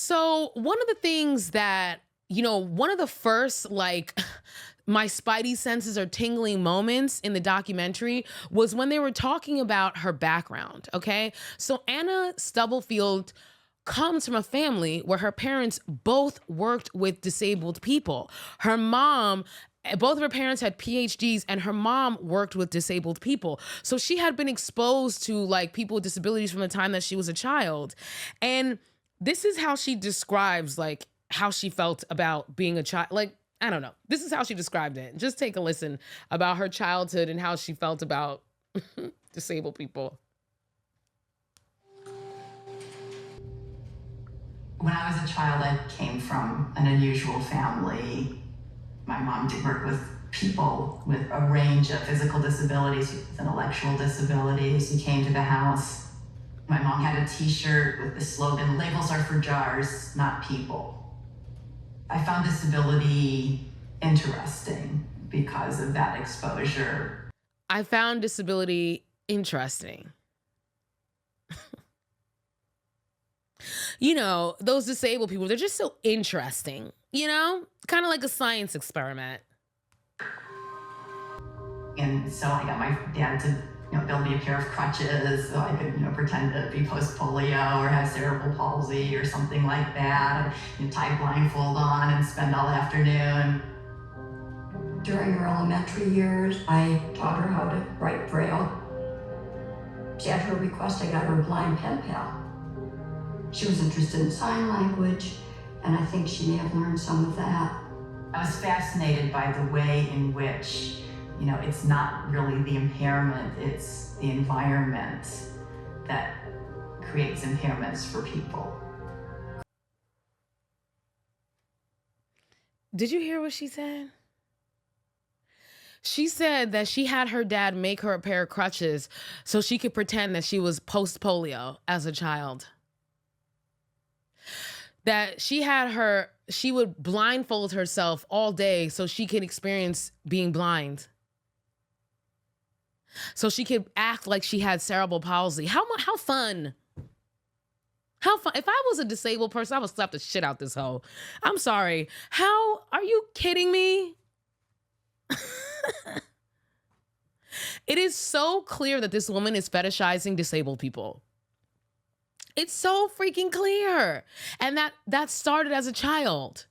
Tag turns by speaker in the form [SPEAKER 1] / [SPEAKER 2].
[SPEAKER 1] So one of the things that, one of the first like my spidey senses are tingling moments in the documentary was when they were talking about her background. Okay. So Anna Stubblefield comes from a family where her parents both worked with disabled people. Her mom, both of her parents had PhDs, and her mom worked with disabled people. So she had been exposed to like people with disabilities from the time that she was a child. And this is how she describes like how she felt about being a child. Like, I don't know. This is how she described it. Just take a listen about her childhood and how she felt about disabled people.
[SPEAKER 2] When I was a child, I came from an unusual family. My mom did work with people with a range of physical disabilities, with intellectual disabilities, who came to the house. My mom had a t-shirt with the slogan, "Labels are for jars, not people." I found disability interesting because of that exposure.
[SPEAKER 1] I found disability interesting. Those disabled people, they're just so interesting, kind of like a science experiment.
[SPEAKER 2] And so I got my dad to build me a pair of crutches so I could pretend to be post-polio or have cerebral palsy or something like that. Tie a blindfold on and spend all afternoon.
[SPEAKER 3] During her elementary years, I taught her how to write Braille. At her request, I got her a blind pen pal. She was interested in sign language, and I think she may have learned some of that.
[SPEAKER 2] I was fascinated by the way in which, it's not really the impairment, it's the environment that creates impairments for people.
[SPEAKER 1] Did you hear what she said? She said that she had her dad make her a pair of crutches so she could pretend that she was post-polio as a child. That she would blindfold herself all day so she could experience being blind. So she could act like she had cerebral palsy. How fun. How fun. If I was a disabled person, I would slap the shit out this hoe. I'm sorry. How are you kidding me? It is so clear that this woman is fetishizing disabled people. It's so freaking clear. And that started as a child.